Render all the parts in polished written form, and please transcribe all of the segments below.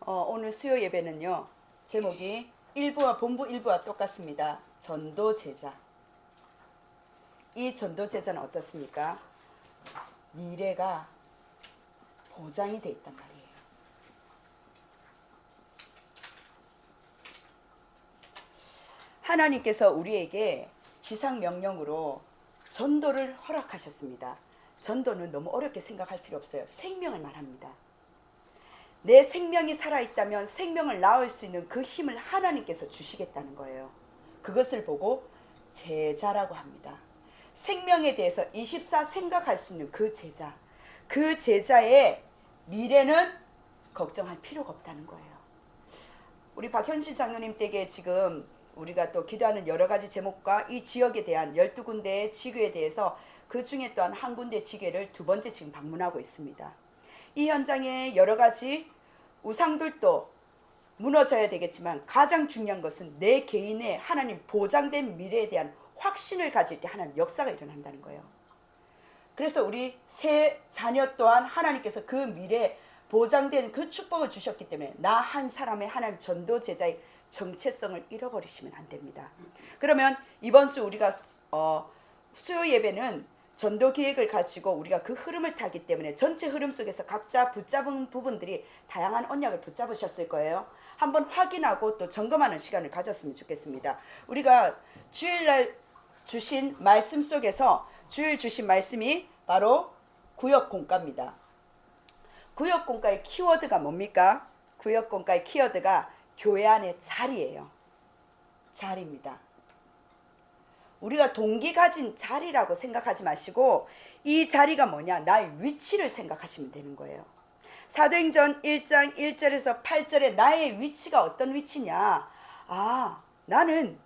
오늘 수요 예배는요. 제목이 일부와 본부 일부와 똑같습니다. 전도 제자. 이 전도 제자는 어떻습니까? 미래가 보장이 돼 있단 말이에요. 하나님께서 우리에게 지상 명령으로 전도를 허락하셨습니다. 전도는 너무 어렵게 생각할 필요 없어요. 생명을 말합니다. 내 생명이 살아있다면 생명을 낳을 수 있는 그 힘을 하나님께서 주시겠다는 거예요. 그것을 보고 제자라고 합니다. 생명에 대해서 24 생각할 수 있는 그 제자. 그 제자의 미래는 걱정할 필요가 없다는 거예요. 우리 박현실 장로님 댁에 지금 우리가 또 기도하는 여러 가지 제목과 이 지역에 대한 12군데의 지교에 대해서 그 중에 또한 한 군데 지교를 두 번째 지금 방문하고 있습니다. 이 현장에 여러 가지 우상들도 무너져야 되겠지만 가장 중요한 것은 내 개인의 하나님 보장된 미래에 대한 확신을 가질 때 하나님 역사가 일어난다는 거예요. 그래서 우리 새 자녀 또한 하나님께서 그 미래에 보장된 그 축복을 주셨기 때문에 나 한 사람의 하나님 전도 제자의 정체성을 잃어버리시면 안 됩니다. 그러면 이번 주 우리가 수요 예배는 전도 계획을 가지고 우리가 그 흐름을 타기 때문에 전체 흐름 속에서 각자 붙잡은 부분들이 다양한 언약을 붙잡으셨을 거예요. 한번 확인하고 또 점검하는 시간을 가졌으면 좋겠습니다. 우리가 주일날 주신 말씀 속에서 주일 주신 말씀이 바로 구역공과입니다. 구역공과의 키워드가 뭡니까? 구역공과의 키워드가 교회 안의 자리예요. 자리입니다. 우리가 동기 가진 자리라고 생각하지 마시고 이 자리가 뭐냐? 나의 위치를 생각하시면 되는 거예요. 사도행전 1장 1절에서 8절에 나의 위치가 어떤 위치냐? 나는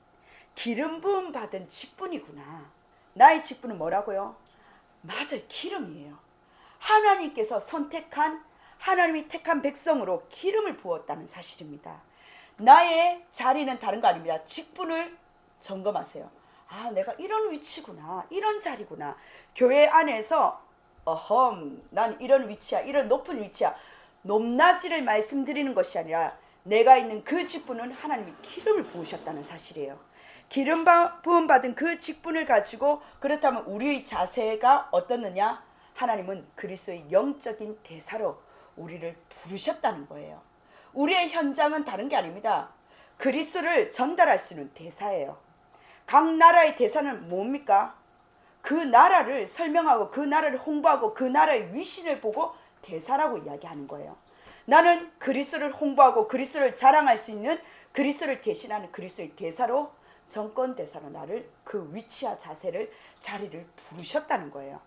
기름 부음 받은 직분이구나. 나의 직분은 뭐라고요? 맞아요. 기름이에요. 하나님께서 선택한 하나님이 택한 백성으로 기름을 부었다는 사실입니다. 나의 자리는 다른 거 아닙니다. 직분을 점검하세요. 내가 이런 위치구나. 이런 자리구나. 교회 안에서 난 이런 위치야. 이런 높은 위치야. 높낮이를 말씀드리는 것이 아니라 내가 있는 그 직분은 하나님이 기름을 부으셨다는 사실이에요. 기름 부음 받은 그 직분을 가지고 그렇다면 우리의 자세가 어떻느냐? 하나님은 그리스도의 영적인 대사로 우리를 부르셨다는 거예요. 우리의 현장은 다른 게 아닙니다. 그리스도를 전달할 수 있는 대사예요. 각 나라의 대사는 뭡니까? 그 나라를 설명하고 그 나라를 홍보하고 그 나라의 위신을 보고 대사라고 이야기하는 거예요. 나는 그리스도를 홍보하고 그리스도를 자랑할 수 있는 그리스도를 대신하는 그리스도의 대사로 정권 대사로 나를 그 위치와 자리를 부르셨다는 거예요.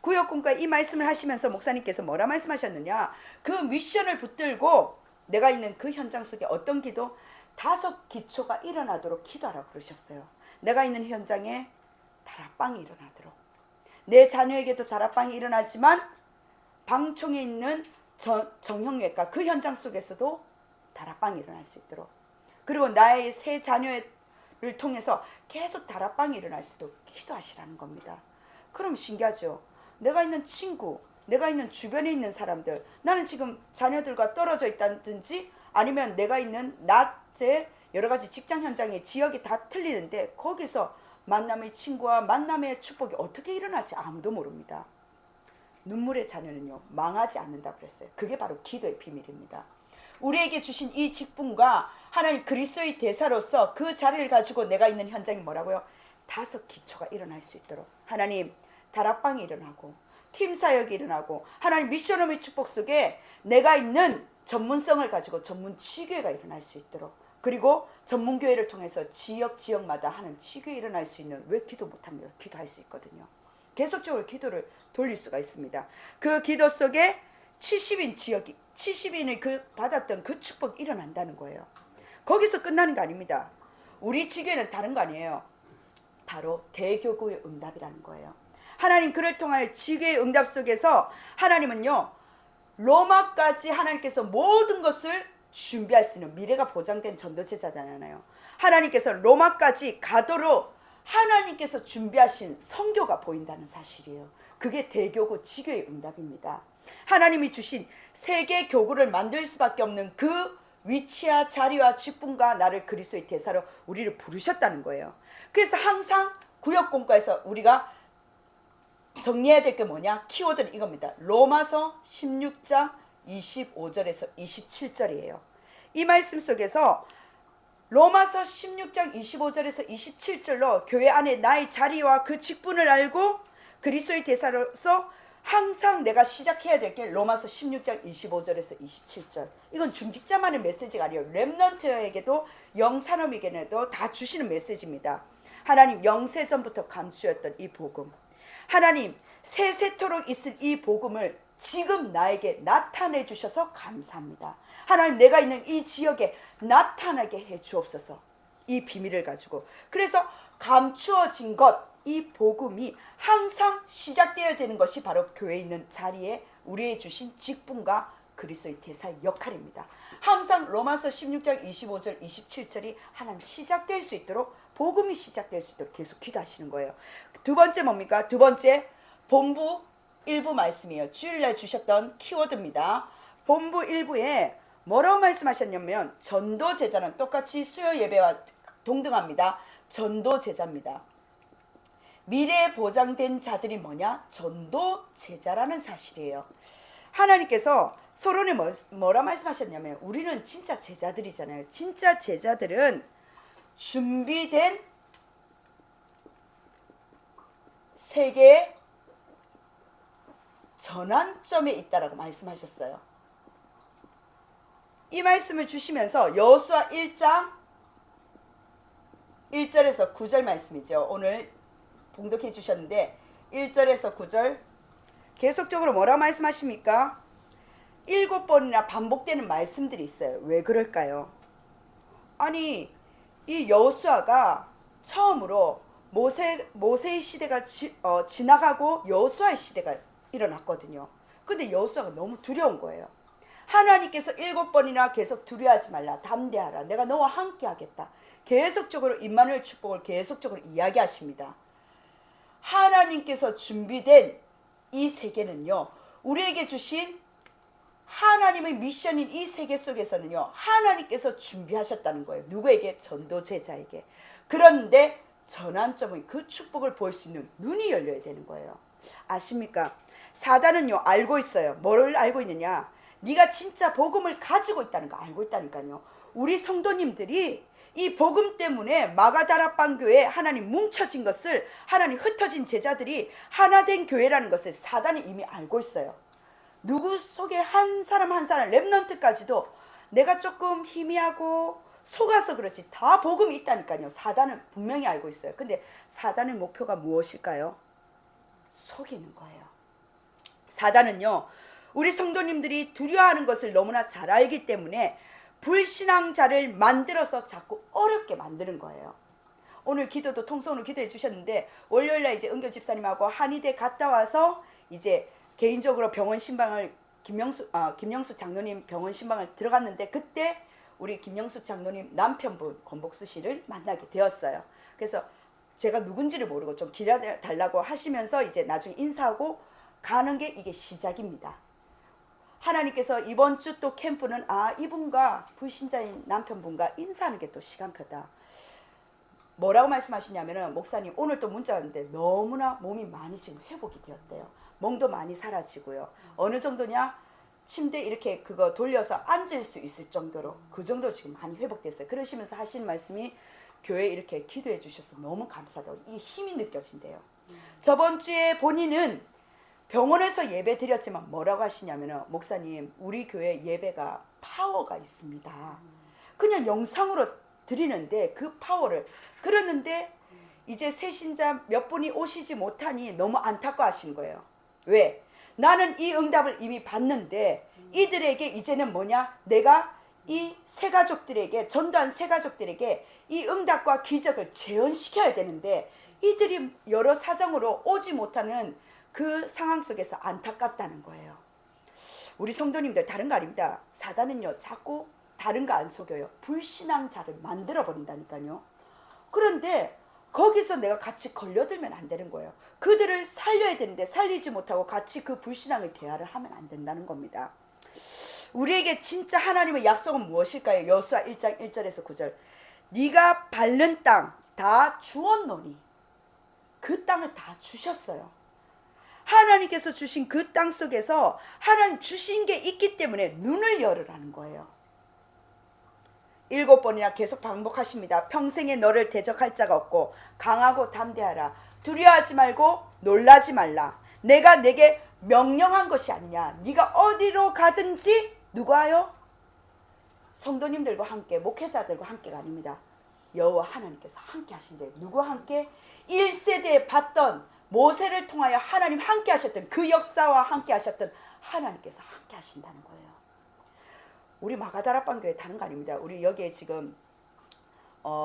구역공과 이 말씀을 하시면서 목사님께서 뭐라 말씀하셨느냐? 그 미션을 붙들고 내가 있는 그 현장 속에 어떤 기도? 5 기초가 일어나도록 기도하라고 그러셨어요. 내가 있는 현장에 다락방이 일어나도록, 내 자녀에게도 다락방이 일어나지만 방총에 있는 정형외과 그 현장 속에서도 다락방이 일어날 수 있도록, 그리고 나의 새 자녀를 통해서 계속 다락방이 일어날 수 있도록 기도하시라는 겁니다. 그럼 신기하죠. 내가 있는 친구, 내가 있는 주변에 있는 사람들, 나는 지금 자녀들과 떨어져 있다든지 아니면 내가 있는 낮에 여러 가지 직장 현장의 지역이 다 틀리는데 거기서 만남의 친구와 만남의 축복이 어떻게 일어날지 아무도 모릅니다. 눈물의 자녀는요 망하지 않는다고 그랬어요. 그게 바로 기도의 비밀입니다. 우리에게 주신 이 직분과 하나님 그리스도의 대사로서 그 자리를 가지고 내가 있는 현장이 뭐라고요? 5 기초가 일어날 수 있도록 하나님 다락방이 일어나고 팀 사역이 일어나고 하나님 미션홈의 축복 속에 내가 있는 전문성을 가지고 전문 지교회가 일어날 수 있도록, 그리고 전문교회를 통해서 지역마다 하는 지교회 일어날 수 있는, 왜 기도 못합니까? 기도할 수 있거든요. 계속적으로 기도를 돌릴 수가 있습니다. 그 기도 속에 70인 지역이 70인의 그 받았던 그 축복이 일어난다는 거예요. 거기서 끝나는 거 아닙니다. 우리 지교회는 다른 거 아니에요. 바로 대교구의 응답이라는 거예요. 하나님 그를 통하여 지교의 응답 속에서 하나님은요 로마까지 하나님께서 모든 것을 준비할 수 있는 미래가 보장된 전도제자잖아요. 하나님께서 로마까지 가도록 하나님께서 준비하신 선교가 보인다는 사실이에요. 그게 대교구 지교의 응답입니다. 하나님이 주신 세계 교구를 만들 수밖에 없는 그 위치와 자리와 직분과 나를 그리스도의 대사로 우리를 부르셨다는 거예요. 그래서 항상 구역공과에서 우리가 정리해야 될 게 뭐냐? 키워드는 이겁니다. 로마서 16장 25절에서 27절이에요. 이 말씀 속에서 로마서 16장 25절에서 27절로 교회 안에 나의 자리와 그 직분을 알고 그리스도의 대사로서 항상 내가 시작해야 될 게 로마서 16장 25절에서 27절. 이건 중직자만의 메시지가 아니에요. 렘넌트에게도 영산업에게도 다 주시는 메시지입니다. 하나님 영세전부터 감추었던 이 복음, 하나님 세세토록 있을 이 복음을 지금 나에게 나타내 주셔서 감사합니다. 하나님 내가 있는 이 지역에 나타나게 해 주옵소서. 이 비밀을 가지고, 그래서 감추어진 것, 이 복음이 항상 시작되어야 되는 것이 바로 교회에 있는 자리에 우리의 주신 직분과 그리스도의 대사의 역할입니다. 항상 로마서 16장 25절 27절이 하나님 시작될 수 있도록, 복음이 시작될 수 있도록 계속 기도하시는 거예요. 두 번째 뭡니까? 두 번째 본부 일부 말씀이에요. 주일날 주셨던 키워드입니다. 본부 일부에 뭐라고 말씀하셨냐면 전도 제자는 똑같이 수요 예배와 동등합니다. 전도 제자입니다. 미래에 보장된 자들이 뭐냐? 전도 제자라는 사실이에요. 하나님께서 서론에 뭐라 말씀하셨냐면 우리는 진짜 제자들이잖아요. 진짜 제자들은 준비된 세계의 전환점에 있다라고 말씀하셨어요. 이 말씀을 주시면서 여호수아 1장 1절에서 9절 말씀이죠. 오늘 봉독해 주셨는데 1절에서 9절 계속적으로 뭐라고 말씀하십니까? 7번이나 반복되는 말씀들이 있어요. 왜 그럴까요? 아니 이 여호수아가 처음으로 모세의 시대가 지나가고 여호수아의 시대가 일어났거든요. 근데 여호수아가 너무 두려운 거예요. 하나님께서 7번이나 계속 두려워하지 말라, 담대하라, 내가 너와 함께 하겠다. 계속적으로 임마누엘 축복을 계속적으로 이야기하십니다. 하나님께서 준비된 이 세계는요, 우리에게 주신 하나님의 미션인 이 세계 속에서는요, 하나님께서 준비하셨다는 거예요. 누구에게? 전도 제자에게. 그런데 전환점의 그 축복을 볼 수 있는 눈이 열려야 되는 거예요. 아십니까? 사단은요 알고 있어요. 뭐를 알고 있느냐? 네가 진짜 복음을 가지고 있다는 거 알고 있다니까요. 우리 성도님들이 이 복음 때문에 마가다락방 교회에 하나님 뭉쳐진 것을, 하나님 흩어진 제자들이 하나 된 교회라는 것을 사단이 이미 알고 있어요. 누구 속에 한 사람 한 사람, 렘넌트까지도 내가 조금 희미하고 속아서 그렇지 다 복음이 있다니까요. 사단은 분명히 알고 있어요. 근데 사단의 목표가 무엇일까요? 속이는 거예요. 사단은요, 우리 성도님들이 두려워하는 것을 너무나 잘 알기 때문에 불신앙자를 만들어서 자꾸 어렵게 만드는 거예요. 오늘 기도도 통성으로 기도해 주셨는데 월요일날 이제 은교 집사님하고 한의대 갔다 와서 이제 개인적으로 병원 신방을 김영수 장로님 병원 신방을 들어갔는데, 그때 우리 김영수 장로님 남편분 권복수 씨를 만나게 되었어요. 그래서 제가 누군지를 모르고 좀 기다려달라고 하시면서 이제 나중에 인사하고 가는 게 이게 시작입니다. 하나님께서 이번 주 또 캠프는 이분과 불신자인 남편분과 인사하는 게 또 시간표다. 뭐라고 말씀하시냐면은, 목사님 오늘 또 문자 왔는데 너무나 몸이 많이 지금 회복이 되었대요. 멍도 많이 사라지고요. 어느 정도냐? 침대 이렇게 그거 돌려서 앉을 수 있을 정도로, 그 정도 지금 많이 회복됐어요. 그러시면서 하신 말씀이 교회에 이렇게 기도해 주셔서 너무 감사하다고, 이 힘이 느껴진대요. 저번 주에 본인은 병원에서 예배 드렸지만 뭐라고 하시냐면은, 목사님 우리 교회 예배가 파워가 있습니다. 그냥 영상으로 드리는데 그 파워를, 그러는데 이제 새신자 몇 분이 오시지 못하니 너무 안타까워하신 거예요. 왜? 나는 이 응답을 이미 받는데 이들에게 이제는 뭐냐? 내가 이 새 가족들에게, 전도한 새 가족들에게 이 응답과 기적을 재현시켜야 되는데 이들이 여러 사정으로 오지 못하는 그 상황 속에서 안타깝다는 거예요. 우리 성도님들 다른 거 아닙니다. 사단은요 자꾸 다른 거 안 속여요. 불신앙자를 만들어 버린다니까요. 그런데 거기서 내가 같이 걸려들면 안 되는 거예요. 그들을 살려야 되는데 살리지 못하고 같이 그 불신앙의 대화를 하면 안 된다는 겁니다. 우리에게 진짜 하나님의 약속은 무엇일까요? 여호수아 1장 1절에서 9절. 네가 밟는 땅 다 주었노니. 그 땅을 다 주셨어요. 하나님께서 주신 그 땅 속에서 하나님 주신 게 있기 때문에 눈을 열으라는 거예요. 7번이나 계속 반복하십니다. 평생에 너를 대적할 자가 없고 강하고 담대하라. 두려워하지 말고 놀라지 말라. 내가 내게 명령한 것이 아니냐. 네가 어디로 가든지 누구와요? 성도님들과 함께, 목회자들과 함께가 아닙니다. 여호와 하나님께서 함께 하신대요. 누구와 함께? 1세대에 봤던 모세를 통하여 하나님 함께 하셨던 그 역사와 함께 하셨던 하나님께서 함께 하신다는 거예요. 우리 마가다락방 교회 다른 거 아닙니다. 우리 여기에 지금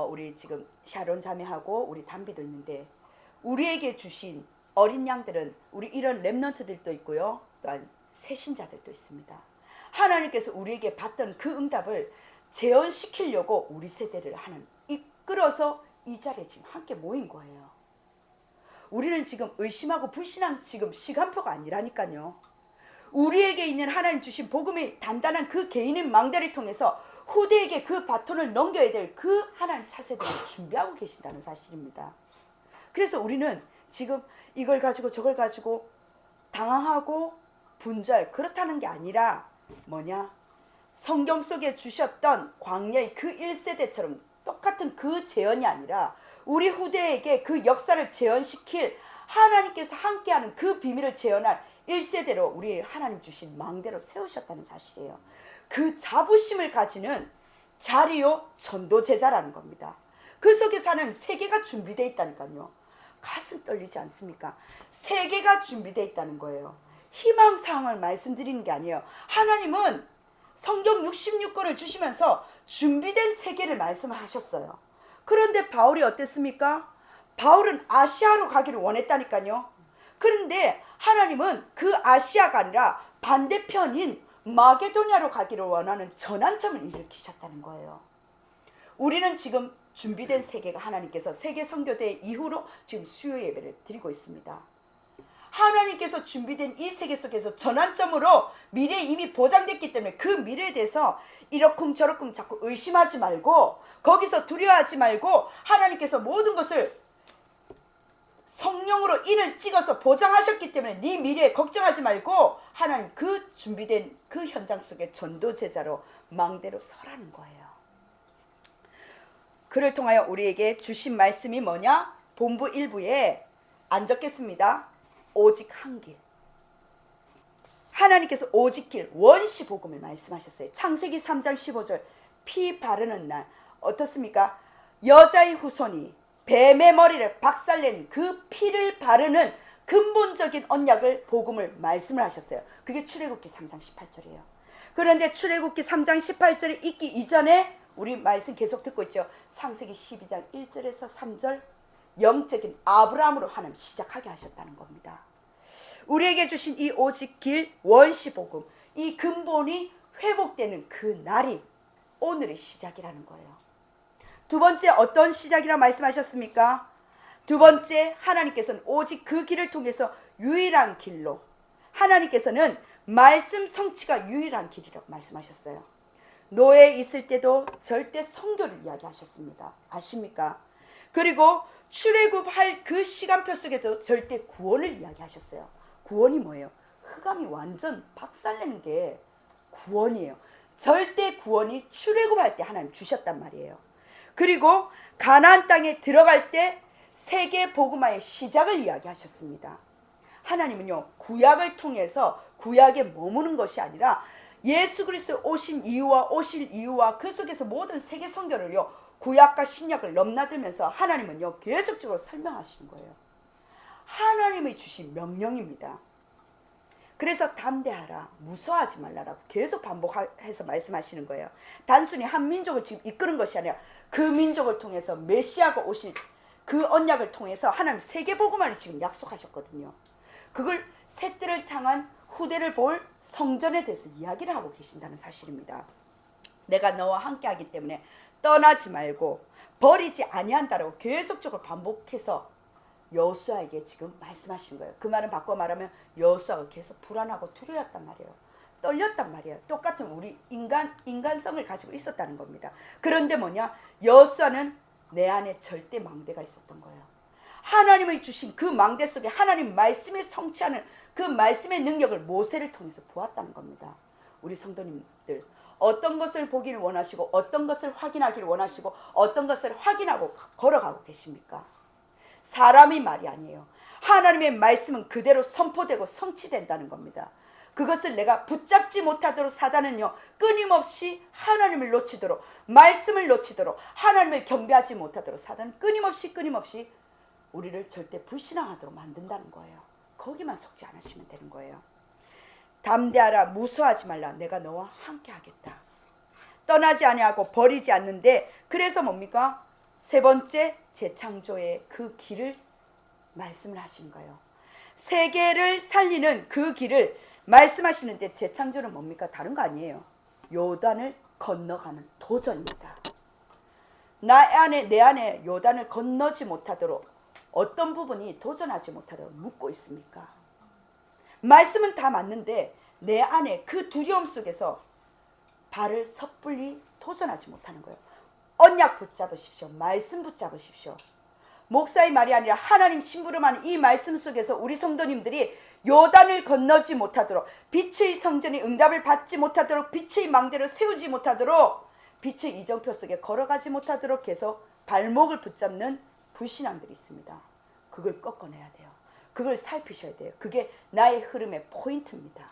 우리 지금 샤론 자매하고 우리 담비도 있는데 우리에게 주신 어린 양들은 우리 이런 렘넌트들도 있고요. 또한 새신자들도 있습니다. 하나님께서 우리에게 받던 그 응답을 재현시키려고 우리 세대를 하나님 이끌어서 이 자리에 지금 함께 모인 거예요. 우리는 지금 의심하고 불신한 지금 시간표가 아니라니까요. 우리에게 있는 하나님 주신 복음의 단단한 그 개인의 망대를 통해서 후대에게 그 바톤을 넘겨야 될 그 하나님 차세대를 준비하고 계신다는 사실입니다. 그래서 우리는 지금 이걸 가지고 저걸 가지고 당황하고 분절 그렇다는 게 아니라 뭐냐? 성경 속에 주셨던 광야의 그 1세대처럼 똑같은 그 재현이 아니라 우리 후대에게 그 역사를 재현시킬 하나님께서 함께하는 그 비밀을 재현할 1세대로 우리 하나님 주신 망대로 세우셨다는 사실이에요. 그 자부심을 가지는 자리요 전도제자라는 겁니다. 그 속에서 하나님 세계가 준비되어 있다니까요. 가슴 떨리지 않습니까? 세계가 준비되어 있다는 거예요. 희망사항을 말씀드리는 게 아니에요. 하나님은 성경 66권을 주시면서 준비된 세계를 말씀하셨어요. 그런데 바울이 어땠습니까? 바울은 아시아로 가기를 원했다니까요. 그런데 하나님은 그 아시아가 아니라 반대편인 마게도냐로 가기를 원하는 전환점을 일으키셨다는 거예요. 우리는 지금 준비된 세계가 하나님께서 세계 선교대 이후로 지금 수요 예배를 드리고 있습니다. 하나님께서 준비된 이 세계 속에서 전환점으로 미래에 이미 보장됐기 때문에 그 미래에 대해서 이러쿵저러쿵 자꾸 의심하지 말고 거기서 두려워하지 말고 하나님께서 모든 것을 성령으로 인을 찍어서 보장하셨기 때문에 네 미래에 걱정하지 말고 하나님 그 준비된 그 현장 속에 전도제자로 망대로 서라는 거예요. 그를 통하여 우리에게 주신 말씀이 뭐냐? 본부 1부에 안 적겠습니다. 오직 한 길. 하나님께서 오직 길 원시 복음을 말씀하셨어요. 창세기 3장 15절 피 바르는 날 어떻습니까? 여자의 후손이 뱀의 머리를 박살낸 그 피를 바르는 근본적인 언약을 복음을 말씀을 하셨어요. 그게 출애굽기 3장 18절이에요. 그런데 출애굽기 3장 18절이 있기 이전에 우리 말씀 계속 듣고 있죠. 창세기 12장 1절에서 3절 영적인 아브라함으로 하나님 시작하게 하셨다는 겁니다. 우리에게 주신 이 오직 길 원시 복음 이 근본이 회복되는 그 날이 오늘의 시작이라는 거예요. 두 번째 어떤 시작이라 말씀하셨습니까? 두 번째 하나님께서는 오직 그 길을 통해서 유일한 길로 하나님께서는 말씀 성취가 유일한 길이라고 말씀하셨어요. 노예에 있을 때도 절대 성교를 이야기하셨습니다. 아십니까? 그리고 출애굽할 그 시간표 속에도 절대 구원을 이야기하셨어요. 구원이 뭐예요? 흑암이 완전 박살내는 게 구원이에요. 절대 구원이 출애굽할 때 하나님 주셨단 말이에요. 그리고 가나안 땅에 들어갈 때 세계 복음화의 시작을 이야기하셨습니다. 하나님은요 구약을 통해서 구약에 머무는 것이 아니라 예수 그리스도 오신 이유와 오실 이유와 그 속에서 모든 세계 선교를요 구약과 신약을 넘나들면서 하나님은요 계속적으로 설명하시는 거예요. 하나님이 주신 명령입니다. 그래서 담대하라 무서워하지 말라라고 계속 반복해서 말씀하시는 거예요. 단순히 한 민족을 지금 이끄는 것이 아니라 그 민족을 통해서 메시아가 오실 그 언약을 통해서 하나님 세계복음화를 지금 약속하셨거든요. 그걸 새들을 향한 후대를 볼 성전에 대해서 이야기를 하고 계신다는 사실입니다. 내가 너와 함께하기 때문에 떠나지 말고 버리지 아니한다라고 계속적으로 반복해서 여호수아에게 지금 말씀하시는 거예요. 그 말은 바꿔 말하면 여호수아가 계속 불안하고 두려웠단 말이에요. 떨렸단 말이에요. 똑같은 우리 인간성을 가지고 있었다는 겁니다. 그런데 뭐냐? 여호수아는 내 안에 절대 망대가 있었던 거예요. 하나님의 주신 그 망대 속에 하나님 말씀에 성취하는 그 말씀의 능력을 모세를 통해서 보았다는 겁니다. 우리 성도님들, 어떤 것을 보기를 원하시고 어떤 것을 확인하기를 원하시고 어떤 것을 확인하고 걸어가고 계십니까? 사람의 말이 아니에요. 하나님의 말씀은 그대로 선포되고 성취된다는 겁니다. 그것을 내가 붙잡지 못하도록 사단은요, 끊임없이 하나님을 놓치도록, 말씀을 놓치도록, 하나님을 경배하지 못하도록 사단은 끊임없이 우리를 절대 불신앙하도록 만든다는 거예요. 거기만 속지 않으시면 되는 거예요. 담대하라, 무서워하지 말라, 내가 너와 함께 하겠다. 떠나지 아니하고 버리지 않는데, 그래서 뭡니까? 세 번째, 재창조의 그 길을 말씀을 하시는 거예요. 세계를 살리는 그 길을 말씀하시는데, 재창조는 뭡니까? 다른 거 아니에요. 요단을 건너가는 도전입니다. 내 안에 요단을 건너지 못하도록 어떤 부분이 도전하지 못하도록 묶고 있습니까? 말씀은 다 맞는데 내 안에 그 두려움 속에서 발을 섣불리 도전하지 못하는 거예요. 언약 붙잡으십시오. 말씀 붙잡으십시오. 목사의 말이 아니라 하나님 심부름하는 이 말씀 속에서 우리 성도님들이 요단을 건너지 못하도록, 빛의 성전이 응답을 받지 못하도록, 빛의 망대를 세우지 못하도록, 빛의 이정표 속에 걸어가지 못하도록 계속 발목을 붙잡는 불신앙들이 있습니다. 그걸 꺾어내야 돼요. 그걸 살피셔야 돼요. 그게 나의 흐름의 포인트입니다.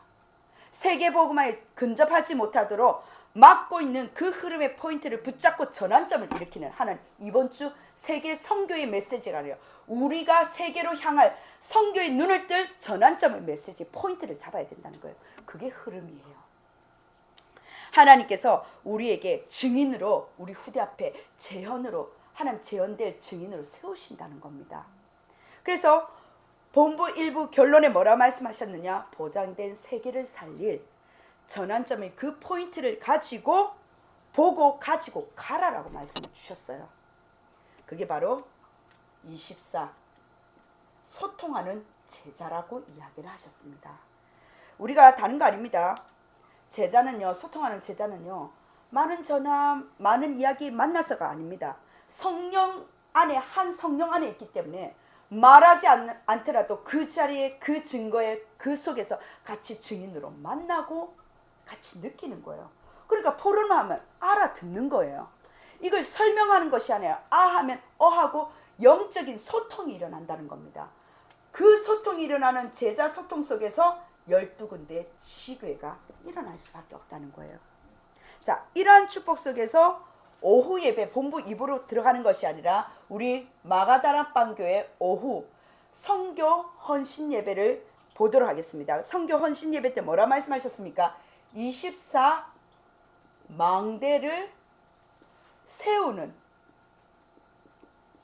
세계복음화에 근접하지 못하도록 막고 있는 그 흐름의 포인트를 붙잡고 전환점을 일으키는 하는 이번 주 세계 선교의 메시지가 아니라 우리가 세계로 향할 선교의 눈을 뜰 전환점의 메시지 포인트를 잡아야 된다는 거예요. 그게 흐름이에요. 하나님께서 우리에게 증인으로, 우리 후대 앞에 재현으로, 하나님 재현될 증인으로 세우신다는 겁니다. 그래서 본부 일부 결론에 뭐라 말씀하셨느냐? 보장된 세계를 살릴 전환점의 그 포인트를 가지고 보고 가지고 가라라고 말씀을 주셨어요. 그게 바로 24 소통하는 제자라고 이야기를 하셨습니다. 우리가 다른 거 아닙니다. 제자는요, 소통하는 제자는요, 많은 전화, 많은 이야기 만나서가 아닙니다. 성령 안에, 한 성령 안에 있기 때문에 말하지 않더라도 그 자리에, 그 증거에, 그 속에서 같이 증인으로 만나고 같이 느끼는 거예요. 그러니까 포럼하면 알아듣는 거예요. 이걸 설명하는 것이 아니라 하면 하고 영적인 소통이 일어난다는 겁니다. 그 소통이 일어나는 제자 소통 속에서 12군데의 지교회가 일어날 수밖에 없다는 거예요. 자, 이러한 축복 속에서 오후 예배 본부 2부로 들어가는 것이 아니라 우리 마가다락방교회 오후 성교 헌신 예배를 보도록 하겠습니다. 성교 헌신 예배 때 뭐라 말씀하셨습니까? 24 망대를 세우는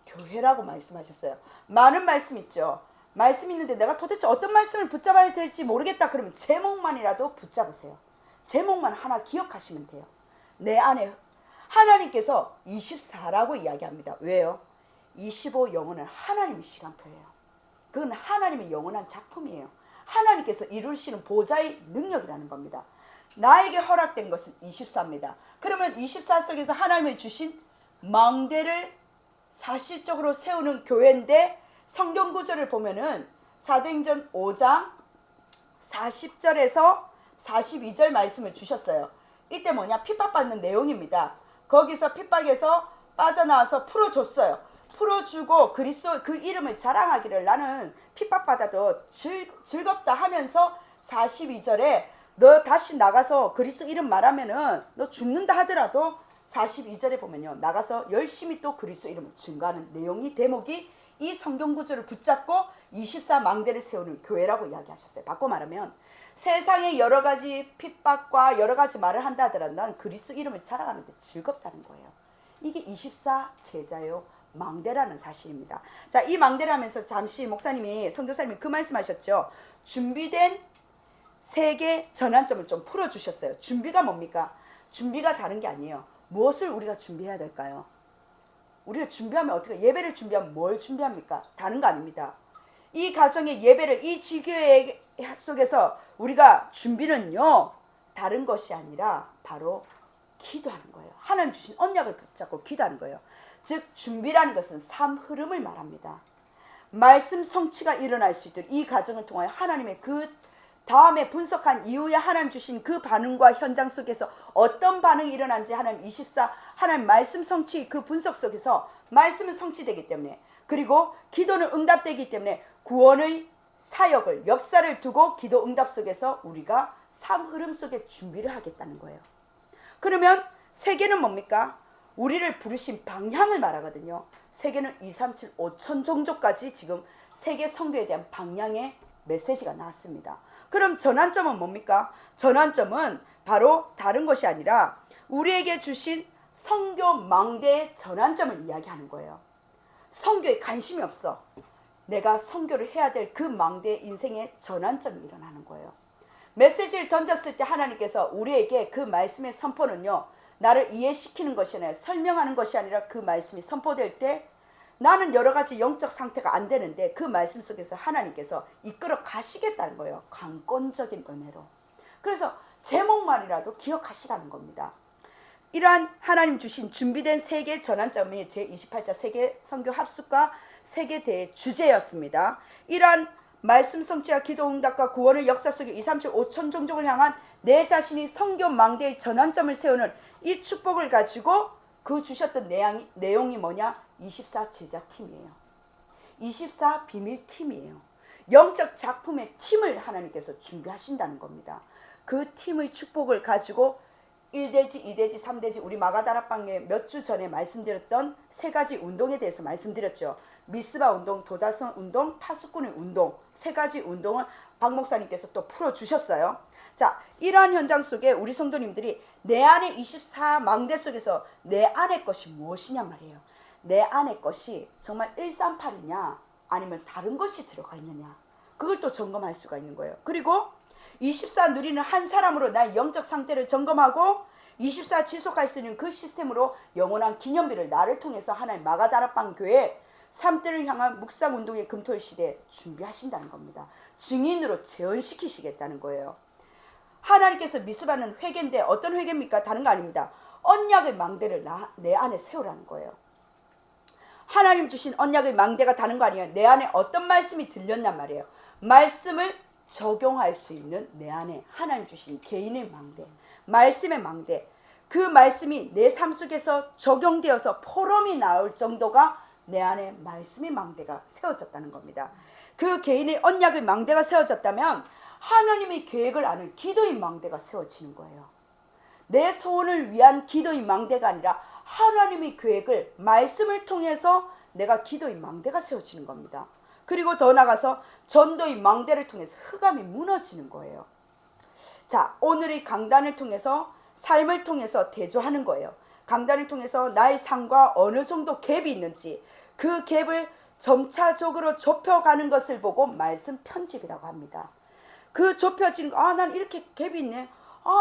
교회라고 말씀하셨어요. 많은 말씀 있죠. 말씀 있는데 내가 도대체 어떤 말씀을 붙잡아야 될지 모르겠다 그러면 제목만이라도 붙잡으세요. 제목만 하나 기억하시면 돼요. 내 안에 하나님께서 24라고 이야기합니다. 왜요? 25 영혼은 하나님의 시간표예요. 그건 하나님의 영원한 작품이에요. 하나님께서 이루시는 보좌의 능력이라는 겁니다. 나에게 허락된 것은 24입니다. 그러면 24 속에서 하나님이 주신 망대를 사실적으로 세우는 교회인데 성경 구절을 보면은 사도행전 5장 40절에서 42절 말씀을 주셨어요. 이때 뭐냐? 핍박받는 내용입니다. 거기서 핍박에서 빠져나와서 풀어줬어요. 풀어주고 그리스도 그 이름을 자랑하기를 나는 핍박받아도 즐겁다 하면서 42절에 너 다시 나가서 그리스도 이름 말하면은 너 죽는다 하더라도 42절에 보면요. 나가서 열심히 또 그리스도 이름을 증거하는 내용이 대목이 이 성경 구절을 붙잡고 24 망대를 세우는 교회라고 이야기하셨어요. 바꿔 말하면 세상에 여러 가지 핍박과 여러 가지 말을 한다 하더라도 나는 그리스도 이름을 자랑하는 데 즐겁다는 거예요. 이게 24 제자요 망대라는 사실입니다. 자, 이 망대를 하면서 잠시 목사님이 선교사님이 그 말씀하셨죠. 준비된 세계 전환점을 좀 풀어주셨어요. 준비가 뭡니까? 준비가 다른 게 아니에요. 무엇을 우리가 준비해야 될까요? 우리가 준비하면 어떻게, 예배를 준비하면 뭘 준비합니까? 다른 거 아닙니다. 이 가정의 예배를, 이 지교회 속에서 우리가 준비는요, 다른 것이 아니라 바로 기도하는 거예요. 하나님 주신 언약을 붙잡고 기도하는 거예요. 즉 준비라는 것은 삶 흐름을 말합니다. 말씀 성취가 일어날 수 있도록 이 과정을 통하여 하나님의 그 다음에 분석한 이후에 하나님 주신 그 반응과 현장 속에서 어떤 반응이 일어난지 하나님 24 하나님 말씀 성취 그 분석 속에서 말씀은 성취되기 때문에, 그리고 기도는 응답되기 때문에 구원의 사역을, 역사를 두고 기도 응답 속에서 우리가 삶 흐름 속에 준비를 하겠다는 거예요. 그러면 세계는 뭡니까? 우리를 부르신 방향을 말하거든요. 세계는 2, 3, 7, 5천 종족까지 지금 세계 선교에 대한 방향의 메시지가 나왔습니다. 그럼 전환점은 뭡니까? 전환점은 바로 다른 것이 아니라 우리에게 주신 선교 망대의 전환점을 이야기하는 거예요. 선교에 관심이 없어. 내가 선교를 해야 될 그 망대의 인생의 전환점이 일어나는 거예요. 메시지를 던졌을 때 하나님께서 우리에게 그 말씀의 선포는요, 나를 이해시키는 것이 아니라 설명하는 것이 아니라 그 말씀이 선포될 때 나는 여러 가지 영적 상태가 안 되는데 그 말씀 속에서 하나님께서 이끌어 가시겠다는 거예요. 강권적인 은혜로. 그래서 제목만이라도 기억하시라는 겁니다. 이러한 하나님 주신 준비된 세계 전환점이 제28차 세계 선교 합숙과 세계대회 주제였습니다. 이러한 말씀 성취와 기도 응답과 구원의 역사 속에 2, 3, 7, 5천 종족을 향한 내 자신이 선교 망대의 전환점을 세우는 이 축복을 가지고 그 주셨던 내용이 뭐냐? 24 제자팀이에요. 24 비밀팀이에요. 영적 작품의 팀을 하나님께서 준비하신다는 겁니다. 그 팀의 축복을 가지고 1대지, 2대지, 3대지 우리 마가다락방에 몇 주 전에 말씀드렸던 세 가지 운동에 대해서 말씀드렸죠. 미스바 운동, 도달성 운동, 파수꾼의 운동, 세 가지 운동을 박 목사님께서 또 풀어주셨어요. 자, 이러한 현장 속에 우리 성도님들이 내 안에 24망대 속에서 내 안의 것이 무엇이냐 말이에요. 내 안의 것이 정말 138이냐 아니면 다른 것이 들어가 있느냐, 그걸 또 점검할 수가 있는 거예요. 그리고 24 누리는 한 사람으로 나의 영적 상태를 점검하고 24 지속할 수 있는 그 시스템으로 영원한 기념비를 나를 통해서 하나님 마가다락방 교회 3대를 향한 묵상운동의 금토일 시대에 준비하신다는 겁니다. 증인으로 재현시키시겠다는 거예요. 하나님께서 미스바는 회개인데 어떤 회개입니까? 다른 거 아닙니다. 언약의 망대를 내 안에 세우라는 거예요. 하나님 주신 언약의 망대가 다른 거 아니에요. 내 안에 어떤 말씀이 들렸냔 말이에요. 말씀을 적용할 수 있는 내 안에 하나님 주신 개인의 망대, 말씀의 망대, 그 말씀이 내 삶 속에서 적용되어서 포럼이 나올 정도가 내 안에 말씀의 망대가 세워졌다는 겁니다. 그 개인의 언약의 망대가 세워졌다면 하나님의 계획을 아는 기도의 망대가 세워지는 거예요. 내 소원을 위한 기도의 망대가 아니라 하나님의 계획을 말씀을 통해서 내가 기도의 망대가 세워지는 겁니다. 그리고 더 나아가서 전도의 망대를 통해서 흑암이 무너지는 거예요. 자, 오늘의 강단을 통해서 삶을 통해서 대조하는 거예요. 강단을 통해서 나의 삶과 어느 정도 갭이 있는지 그 갭을 점차적으로 좁혀가는 것을 보고 말씀 편집이라고 합니다. 그 좁혀진 거, 난 이렇게 갭이 있네.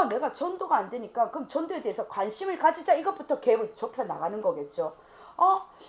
내가 전도가 안 되니까 그럼 전도에 대해서 관심을 가지자. 이것부터 갭을 좁혀 나가는 거겠죠.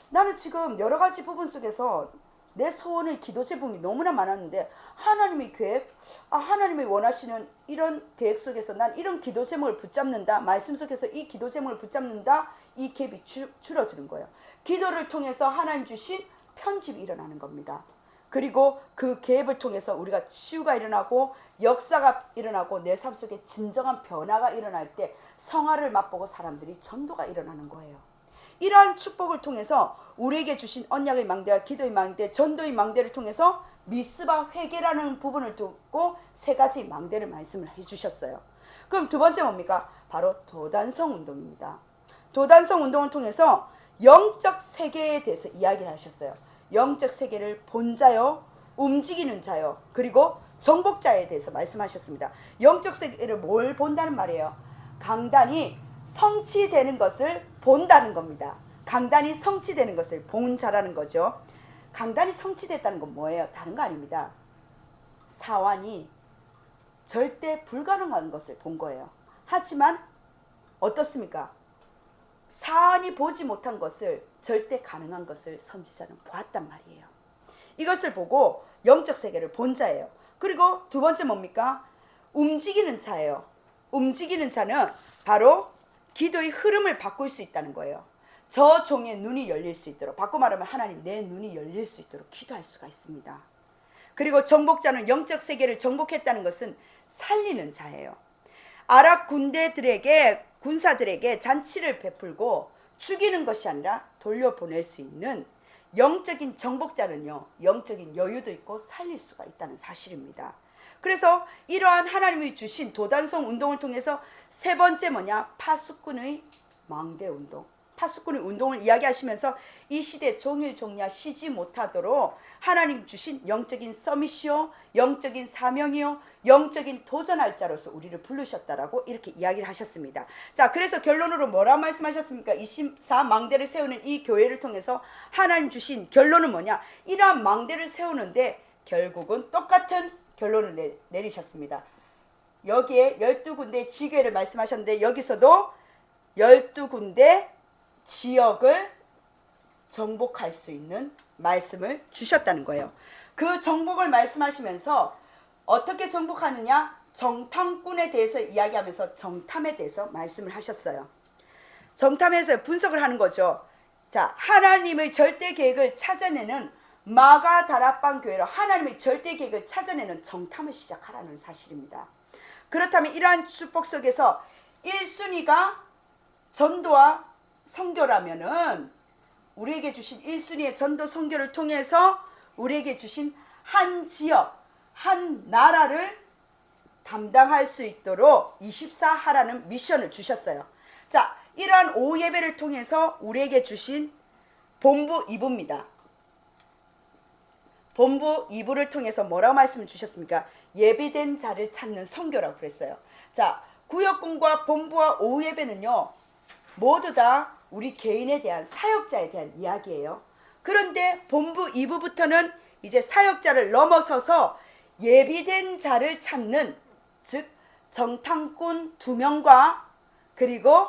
나는 지금 여러 가지 부분 속에서 내 소원의 기도 제목이 너무나 많았는데 하나님의 계획, 하나님이 원하시는 이런 계획 속에서 난 이런 기도 제목을 붙잡는다. 말씀 속에서 이 기도 제목을 붙잡는다. 이 갭이 줄어드는 거예요. 기도를 통해서 하나님 주신 편집이 일어나는 겁니다. 그리고 그 갭을 통해서 우리가 치유가 일어나고 역사가 일어나고 내 삶 속에 진정한 변화가 일어날 때 성화를 맛보고 사람들이 전도가 일어나는 거예요. 이러한 축복을 통해서 우리에게 주신 언약의 망대와 기도의 망대, 전도의 망대를 통해서 미스바 회개라는 부분을 두고 세 가지 망대를 말씀을 해주셨어요. 그럼 두 번째 뭡니까? 바로 도단성 운동입니다. 도단성 운동을 통해서 영적 세계에 대해서 이야기를 하셨어요. 영적 세계를 본 자요, 움직이는 자요, 그리고 정복자에 대해서 말씀하셨습니다. 영적 세계를 뭘 본다는 말이에요? 강단이 성취되는 것을 본다는 겁니다. 강단이 성취되는 것을 본 자라는 거죠. 강단이 성취됐다는 건 뭐예요? 다른 거 아닙니다. 사완이 절대 불가능한 것을 본 거예요. 하지만 어떻습니까? 사안이 보지 못한 것을 절대 가능한 것을 선지자는 보았단 말이에요. 이것을 보고 영적 세계를 본 자예요. 그리고 두 번째 뭡니까? 움직이는 자예요. 움직이는 자는 바로 기도의 흐름을 바꿀 수 있다는 거예요. 저 종의 눈이 열릴 수 있도록, 바꿔 말하면 하나님 내 눈이 열릴 수 있도록 기도할 수가 있습니다. 그리고 정복자는 영적 세계를 정복했다는 것은 살리는 자예요. 아랍 군사들에게 잔치를 베풀고 죽이는 것이 아니라 돌려보낼 수 있는 영적인 정복자는요, 영적인 여유도 있고 살릴 수가 있다는 사실입니다. 그래서 이러한 하나님이 주신 도단성 운동을 통해서 세 번째 뭐냐? 파수꾼의 망대 운동. 파수꾼의 운동을 이야기하시면서 이 시대 종일종야 쉬지 못하도록 하나님 주신 영적인 서밋이요, 영적인 사명이요, 영적인 도전할 자로서 우리를 부르셨다라고 이렇게 이야기를 하셨습니다. 자, 그래서 결론으로 뭐라 말씀하셨습니까? 24망대를 세우는 이 교회를 통해서 하나님 주신 결론은 뭐냐? 이러한 망대를 세우는데 결국은 똑같은 결론을 내리셨습니다. 여기에 12군데 지교회를 말씀하셨는데 여기서도 12군데 지역을 정복할 수 있는 말씀을 주셨다는 거예요. 그 정복을 말씀하시면서 어떻게 정복하느냐? 정탐꾼에 대해서 이야기하면서 정탐에 대해서 말씀을 하셨어요. 정탐에서 분석을 하는 거죠. 자, 하나님의 절대 계획을 찾아내는 마가다락방 교회로 하나님의 절대 계획을 찾아내는 정탐을 시작하라는 사실입니다. 그렇다면 이러한 축복 속에서 1순위가 전도와 선교라면은 우리에게 주신 1순위의 전도 선교를 통해서 우리에게 주신 한 지역, 한 나라를 담당할 수 있도록 24하라는 미션을 주셨어요. 자, 이러한 오후 예배를 통해서 우리에게 주신 본부 2부입니다. 본부 2부를 통해서 뭐라고 말씀을 주셨습니까? 예비된 자를 찾는 선교라고 그랬어요. 자, 구역공과 본부와 오후 예배는요, 모두 다 우리 개인에 대한 사역자에 대한 이야기예요. 그런데 본부 2부부터는 이제 사역자를 넘어서서 예비된 자를 찾는, 즉 정탐꾼 2명과 그리고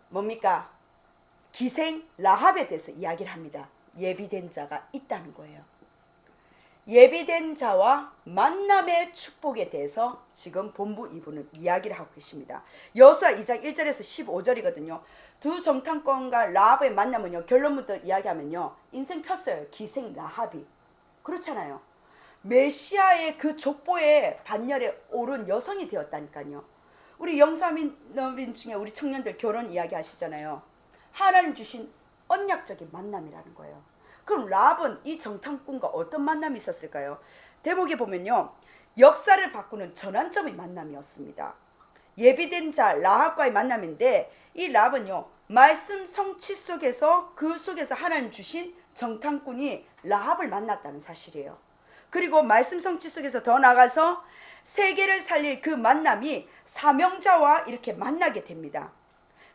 뭡니까? 기생 라합에 대해서 이야기를 합니다. 예비된 자가 있다는 거예요. 예비된 자와 만남의 축복에 대해서 지금 본부 2부는 이야기를 하고 계십니다. 여호수아 2장 1절에서 15절이거든요. 두 정탐꾼과 라합의 만남은요, 결론부터 이야기하면요, 인생 폈어요. 기생 라합이. 그렇잖아요. 메시아의 그 족보에 반열에 오른 여성이 되었다니까요. 우리 영사민 중에 우리 청년들 결혼 이야기 하시잖아요. 하나님 주신 언약적인 만남이라는 거예요. 그럼 라합은 이 정탐꾼과 어떤 만남이 있었을까요? 대목에 보면요, 역사를 바꾸는 전환점의 만남이었습니다. 예비된 자 라합과의 만남인데, 이 라합은요, 말씀 성취 속에서 그 속에서 하나님 주신 정탐꾼이 라합을 만났다는 사실이에요. 그리고 말씀 성취 속에서 더 나가서 세계를 살릴 그 만남이 사명자와 이렇게 만나게 됩니다.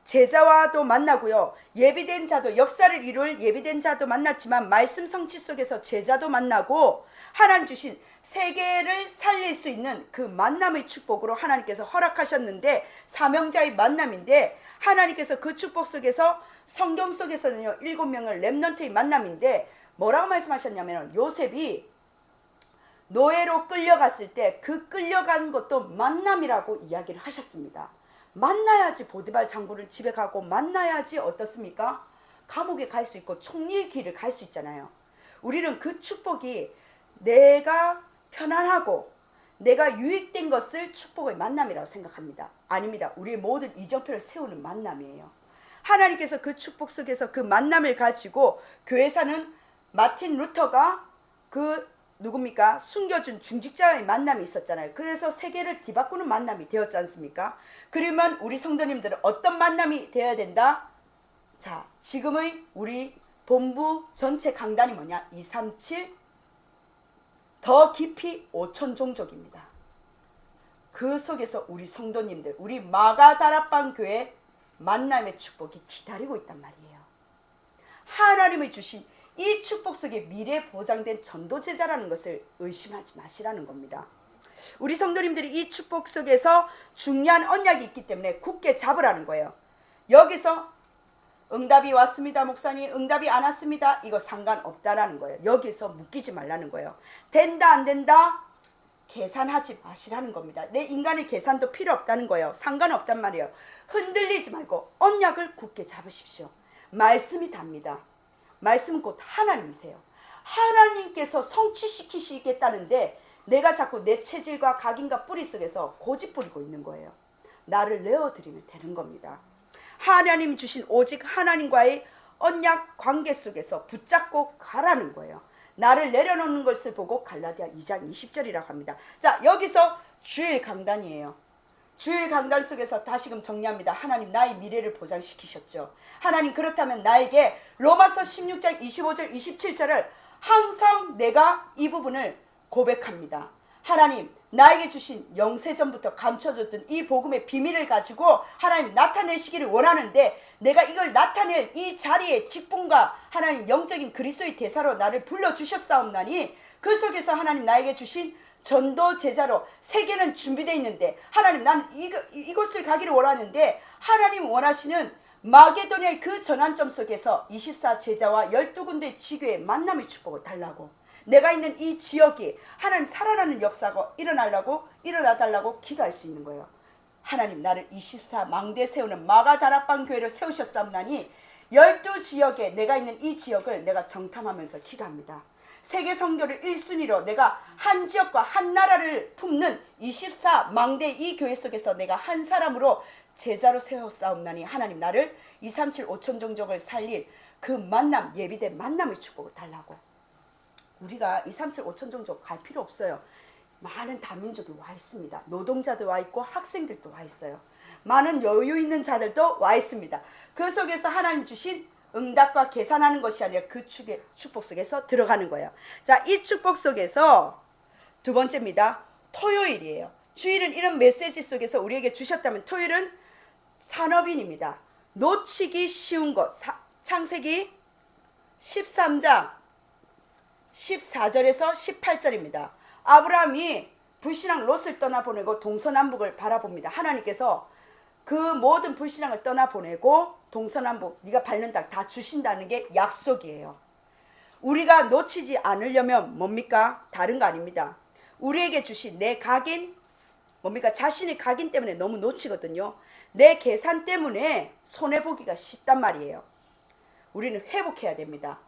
제자와도 만나고요, 예비된 자도, 역사를 이룰 예비된 자도 만났지만 말씀 성취 속에서 제자도 만나고 하나님 주신 세계를 살릴 수 있는 그 만남의 축복으로 하나님께서 허락하셨는데, 사명자의 만남인데, 하나님께서 그 축복 속에서 성경 속에서는요 7명을 렘넌트의 만남인데, 뭐라고 말씀하셨냐면 요셉이 노예로 끌려갔을 때 그 끌려간 것도 만남이라고 이야기를 하셨습니다. 만나야지 보디발 장군을 집에 가고, 만나야지 어떻습니까? 감옥에 갈 수 있고 총리의 길을 갈 수 있잖아요. 우리는 그 축복이 내가 편안하고 내가 유익된 것을 축복의 만남이라고 생각합니다. 아닙니다. 우리의 모든 이정표를 세우는 만남이에요. 하나님께서 그 축복 속에서 그 만남을 가지고 교회사는 마틴 루터가 그 누굽니까? 숨겨준 중직자의 만남이 있었잖아요. 그래서 세계를 뒤바꾸는 만남이 되었지 않습니까? 그러면 우리 성도님들은 어떤 만남이 되어야 된다? 자, 지금의 우리 본부 전체 강단이 뭐냐? 237 더 깊이 5천 종족입니다. 그 속에서 우리 성도님들, 우리 마가다락방 교회 만남의 축복이 기다리고 있단 말이에요. 하나님의 주신 이 축복 속에 미래 보장된 전도제자라는 것을 의심하지 마시라는 겁니다. 우리 성도님들이 이 축복 속에서 중요한 언약이 있기 때문에 굳게 잡으라는 거예요. 여기서 응답이 왔습니다 목사님, 응답이 안 왔습니다, 이거 상관없다라는 거예요. 여기서 묶이지 말라는 거예요. 된다 안 된다 계산하지 마시라는 겁니다. 내 인간의 계산도 필요 없다는 거예요. 상관없단 말이에요. 흔들리지 말고 언약을 굳게 잡으십시오. 말씀이 답니다. 말씀은 곧 하나님이세요. 하나님께서 성취시키시겠다는데 내가 자꾸 내 체질과 각인과 뿌리 속에서 고집 부리고 있는 거예요. 나를 내어드리면 되는 겁니다. 하나님 주신 오직 하나님과의 언약 관계 속에서 붙잡고 가라는 거예요. 나를 내려놓는 것을 보고 갈라디아 2장 20절이라고 합니다. 자, 여기서 주일 강단이에요. 주일 강단 속에서 다시금 정리합니다. 하나님 나의 미래를 보장시키셨죠. 하나님 그렇다면 나에게 로마서 16장 25절 27절을 항상 내가 이 부분을 고백합니다. 하나님 나에게 주신 영세전부터 감춰줬던 이 복음의 비밀을 가지고 하나님 나타내시기를 원하는데 내가 이걸 나타낼 이 자리에 직분과 하나님 영적인 그리스도의 대사로 나를 불러주셨사옵나니 그 속에서 하나님 나에게 주신 전도 제자로 세계는 준비되어 있는데 하나님 나는 이곳을 가기를 원하는데 하나님 원하시는 마게도니아의 그 전환점 속에서 24 제자와 12군데의 지교의 만남의 축복을 달라고 내가 있는 이 지역이 하나님 살아나는 역사가 일어나달라고 기도할 수 있는 거예요. 하나님 나를 24 망대 세우는 마가다락방 교회를 세우셨사옵나니 12지역에 내가 있는 이 지역을 내가 정탐하면서 기도합니다. 세계 선교를 1순위로 내가 한 지역과 한 나라를 품는 24 망대 이 교회 속에서 내가 한 사람으로 제자로 세웠사옵나니 하나님 나를 237 5천 종족을 살릴 그 만남 예비된 만남의 축복을 달라고. 우리가 237 5천 종족 갈 필요 없어요. 많은 다민족이 와 있습니다. 노동자도 와 있고 학생들도 와 있어요. 많은 여유 있는 자들도 와 있습니다. 그 속에서 하나님 주신 응답과 계산하는 것이 아니라 그 축복 속에서 들어가는 거예요. 자, 이 축복 속에서 두 번째입니다. 토요일이에요. 주일은 이런 메시지 속에서 우리에게 주셨다면 토요일은 산업인입니다. 놓치기 쉬운 것. 창세기 13장 14절에서 18절입니다. 아브라함이 불신앙 롯을 떠나보내고 동서남북을 바라봅니다. 하나님께서 그 모든 불신앙을 떠나보내고 동서남북 네가 밟는 땅 다 주신다는 게 약속이에요. 우리가 놓치지 않으려면 뭡니까? 다른 거 아닙니다. 우리에게 주신 내 각인 뭡니까? 자신의 각인 때문에 너무 놓치거든요. 내 계산 때문에 손해보기가 쉽단 말이에요. 우리는 회복해야 됩니다.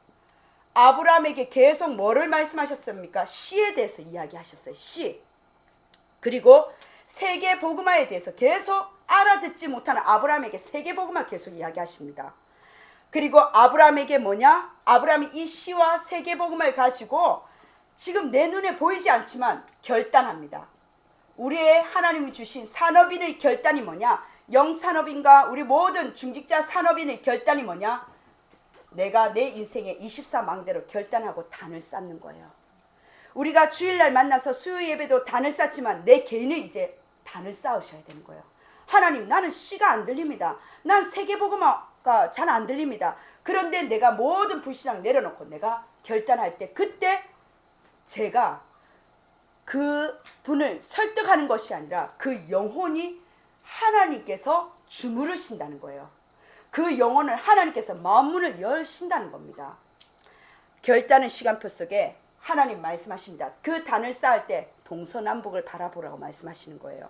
아브라함에게 계속 뭐를 말씀하셨습니까? 씨에 대해서 이야기하셨어요. 씨. 그리고 세계 복음화에 대해서 계속 알아듣지 못하는 아브라함에게 세계 복음화 계속 이야기하십니다. 그리고 아브라함에게 뭐냐? 아브라함이 이 씨와 세계 복음화를 가지고 지금 내 눈에 보이지 않지만 결단합니다. 우리의 하나님이 주신 산업인의 결단이 뭐냐? 영산업인과 우리 모든 중직자 산업인의 결단이 뭐냐? 내가 내 인생의 24망대로 결단하고 단을 쌓는 거예요. 우리가 주일날 만나서 수요 예배도 단을 쌓지만 내 개인은 이제 단을 쌓으셔야 되는 거예요. 하나님 나는 씨가 안 들립니다. 난 세계복음화가 잘 안 들립니다. 그런데 내가 모든 불신앙 내려놓고 내가 결단할 때 그때 제가 그 분을 설득하는 것이 아니라 그 영혼이 하나님께서 주무르신다는 거예요. 그 영혼을 하나님께서 마음문을 여신다는 겁니다. 결단의 시간표 속에 하나님 말씀하십니다. 그 단을 쌓을 때 동서남북을 바라보라고 말씀하시는 거예요.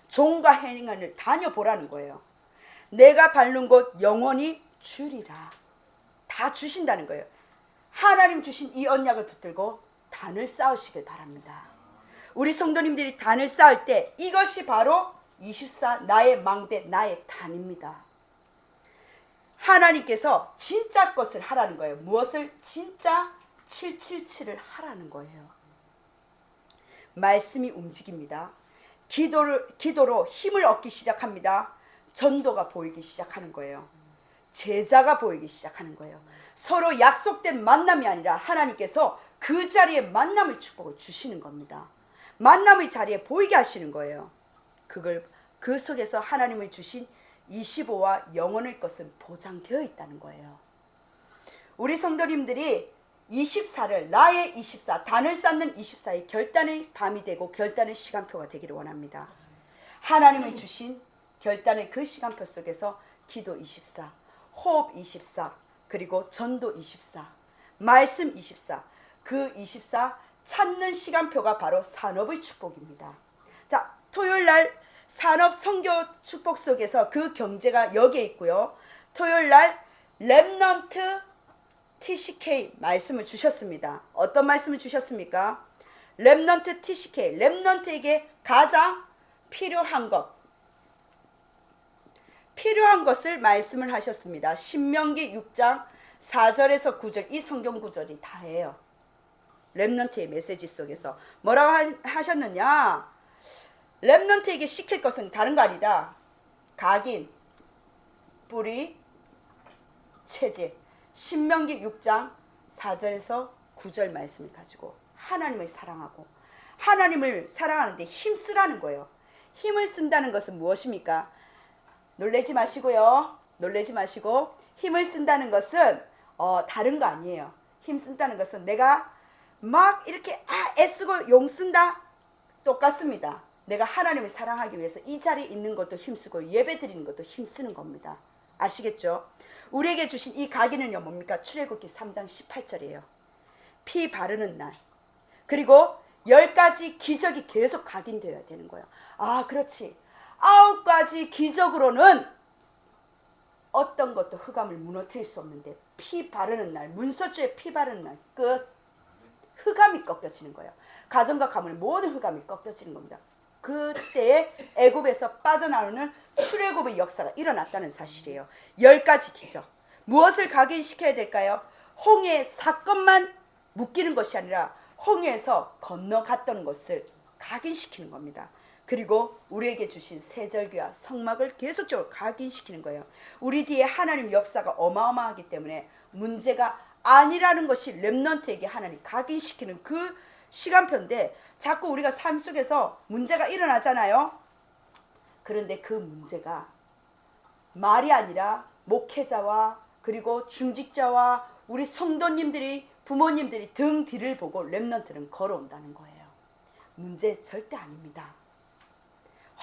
종과 행을 다녀보라는 거예요. 내가 밟는 곳 영원히 주리라. 다 주신다는 거예요. 하나님 주신 이 언약을 붙들고 단을 쌓으시길 바랍니다. 우리 성도님들이 단을 쌓을 때 이것이 바로 24 나의 망대 나의 단입니다. 하나님께서 진짜 것을 하라는 거예요. 무엇을? 진짜 777을 하라는 거예요. 말씀이 움직입니다. 기도로 힘을 얻기 시작합니다. 전도가 보이기 시작하는 거예요. 제자가 보이기 시작하는 거예요. 서로 약속된 만남이 아니라 하나님께서 그 자리에 만남의 축복을 주시는 겁니다. 만남의 자리에 보이게 하시는 거예요. 그 속에서 하나님의 주신 25와 영원의 것은 보장되어 있다는 거예요. 우리 성도님들이 24를 나의 24 단을 쌓는 24의 결단의 밤이 되고 결단의 시간표가 되기를 원합니다. 하나님의 주신 결단의 그 시간표 속에서 기도 24, 호흡 24, 그리고 전도 24, 말씀 24. 그 24 찾는 시간표가 바로 산업의 축복입니다. 자, 토요일 날 산업 선교 축복 속에서 그 경제가 여기에 있고요. 토요일 날 렘넌트 TCK 말씀을 주셨습니다. 어떤 말씀을 주셨습니까? 렘넌트 TCK, 렘넌트에게 가장 필요한 것을 말씀을 하셨습니다. 신명기 6장 4절에서 9절, 이 성경 구절이 다예요. 렘넌트의 메시지 속에서 뭐라고 하셨느냐? 렘넌트에게 시킬 것은 다른 거 아니다. 각인, 뿌리, 체질. 신명기 6장 4절에서 9절 말씀을 가지고 하나님을 사랑하고 하나님을 사랑하는데 힘쓰라는 거예요. 힘을 쓴다는 것은 무엇입니까? 놀라지 마시고요. 놀라지 마시고 힘을 쓴다는 것은 다른 거 아니에요. 힘 쓴다는 것은 내가 막 이렇게 애쓰고 용 쓴다 똑같습니다. 내가 하나님을 사랑하기 위해서 이 자리에 있는 것도 힘쓰고 예배 드리는 것도 힘쓰는 겁니다. 아시겠죠? 우리에게 주신 이 각인은요 뭡니까? 출애굽기 3장 18절이에요. 피 바르는 날. 그리고 10가지 기적이 계속 각인되어야 되는 거예요. 아, 그렇지. 9가지 기적으로는 어떤 것도 흑암을 무너뜨릴 수 없는데 피 바르는 날, 문설주에 피 바르는 날 끝. 흑암이 꺾여지는 거예요. 가정과 가문의 모든 흑암이 꺾여지는 겁니다. 그때에 애굽에서 빠져나오는 출애굽의 역사가 일어났다는 사실이에요. 10가지 기적. 무엇을 각인시켜야 될까요? 홍해 사건만 묶이는 것이 아니라 홍해에서 건너갔던 것을 각인시키는 겁니다. 그리고 우리에게 주신 세절기와 성막을 계속적으로 각인시키는 거예요. 우리 뒤에 하나님 역사가 어마어마하기 때문에 문제가 아니라는 것이 렘넌트에게 하나님 각인시키는 그 시간표인데 자꾸 우리가 삶 속에서 문제가 일어나잖아요. 그런데 그 문제가 말이 아니라 목회자와 그리고 중직자와 우리 성도님들이 부모님들이 등 뒤를 보고 렘넌트는 걸어온다는 거예요. 문제 절대 아닙니다.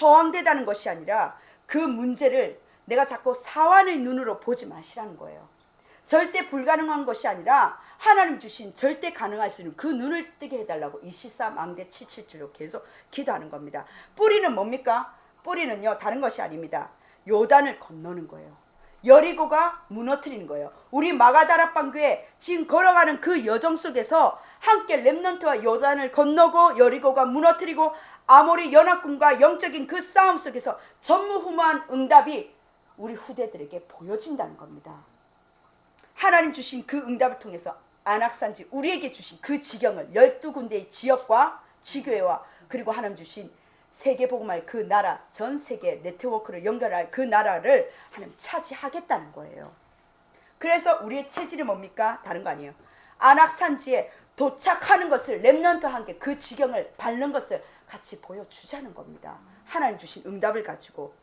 허황되다는 것이 아니라 그 문제를 내가 자꾸 사환의 눈으로 보지 마시라는 거예요. 절대 불가능한 것이 아니라 하나님 주신 절대 가능할 수 있는 그 눈을 뜨게 해달라고 24 망대 777로 계속 기도하는 겁니다. 뿌리는 뭡니까? 뿌리는요 다른 것이 아닙니다. 요단을 건너는 거예요. 여리고가 무너뜨리는 거예요. 우리 마가다락방 교회 지금 걸어가는 그 여정 속에서 함께 렘넌트와 요단을 건너고 여리고가 무너뜨리고 아모리 연합군과 영적인 그 싸움 속에서 전무후무한 응답이 우리 후대들에게 보여진다는 겁니다. 하나님 주신 그 응답을 통해서 안악산지 우리에게 주신 그 지경을 12군데의 지역과 지교회와 그리고 하나님 주신 세계복음할 그 나라 전 세계 네트워크를 연결할 그 나라를 하나님 차지하겠다는 거예요. 그래서 우리의 체질이 뭡니까? 다른 거 아니에요. 안악산지에 도착하는 것을 렘넌트와 함께 그 지경을 밟는 것을 같이 보여주자는 겁니다. 하나님 주신 응답을 가지고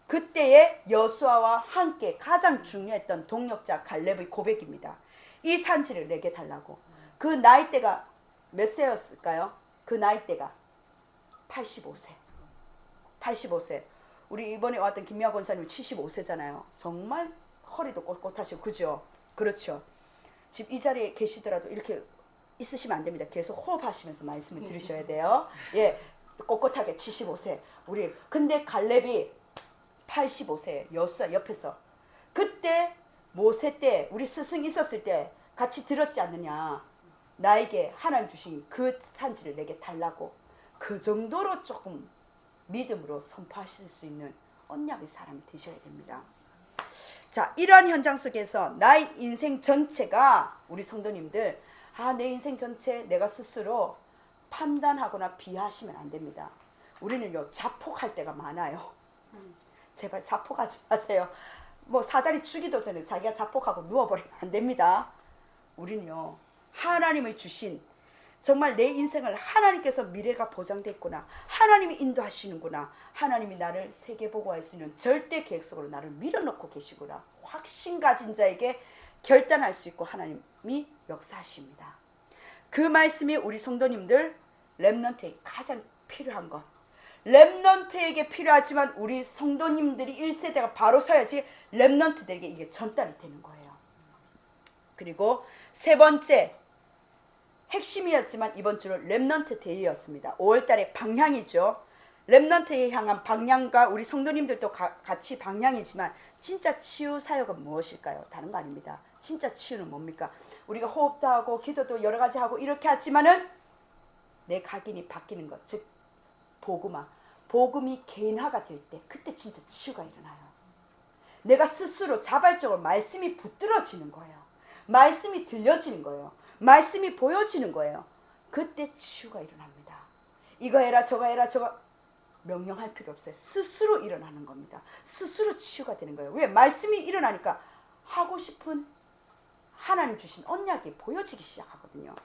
그때의 여수아와 함께 가장 중요했던 동역자 갈렙의 고백입니다. 이 산지를 내게 달라고. 그 나이대가 몇 세였을까요? 그 나이대가 85세. 85세. 우리 이번에 왔던 김미아 권사님 75세잖아요. 정말 허리도 꼿꼿하시고 그죠? 그렇죠. 지금 이 자리에 계시더라도 이렇게 있으시면 안 됩니다. 계속 호흡하시면서 말씀을 들으셔야 돼요. 예, 꼿꼿하게 75세. 우리 근데 갈렙이 85세 여수아 옆에서 그때 모세 때 우리 스승 있었을 때 같이 들었지 않느냐. 나에게 하나님 주신 그 산지를 내게 달라고. 그 정도로 조금 믿음으로 선포하실 수 있는 언약의 사람이 되셔야 됩니다. 자, 이러한 현장 속에서 나의 인생 전체가 우리 성도님들 내 인생 전체 내가 스스로 판단하거나 비하하시면 안 됩니다. 우리는요 자폭할 때가 많아요. 제발 자폭하지 마세요. 뭐 사다리 주기도 전에 자기가 자폭하고 누워버리면 안 됩니다. 우리는요 하나님의 주신 정말 내 인생을 하나님께서 미래가 보장되어 있구나. 하나님이 인도하시는구나. 하나님이 나를 세계보고할 수 있는 절대 계획 속으로 나를 밀어넣고 계시구나. 확신 가진 자에게 결단할 수 있고 하나님이 역사하십니다. 그 말씀이 우리 성도님들 렘넌트에 가장 필요한 것. 렘넌트에게 필요하지만 우리 성도님들이 1세대가 바로 서야지 렘넌트들에게 이게 전달이 되는 거예요. 그리고 세 번째, 핵심이었지만 이번 주는 렘넌트 데이였습니다. 5월달의 방향이죠. 렘넌트에 향한 방향과 우리 성도님들도 같이 방향이지만 진짜 치유 사역은 무엇일까요? 다른 거 아닙니다. 진짜 치유는 뭡니까? 우리가 호흡도 하고 기도도 여러 가지 하고 이렇게 하지만은 내 각인이 바뀌는 것, 즉 복음이 개인화가 될 때 그때 진짜 치유가 일어나요. 내가 스스로 자발적으로 말씀이 붙들어지는 거예요. 말씀이 들려지는 거예요. 말씀이 보여지는 거예요. 그때 치유가 일어납니다. 이거 해라 저거 해라 저거 명령할 필요 없어요. 스스로 일어나는 겁니다. 스스로 치유가 되는 거예요. 왜? 말씀이 일어나니까 하고 싶은 하나님 주신 언약이 보여지기 시작하거든요.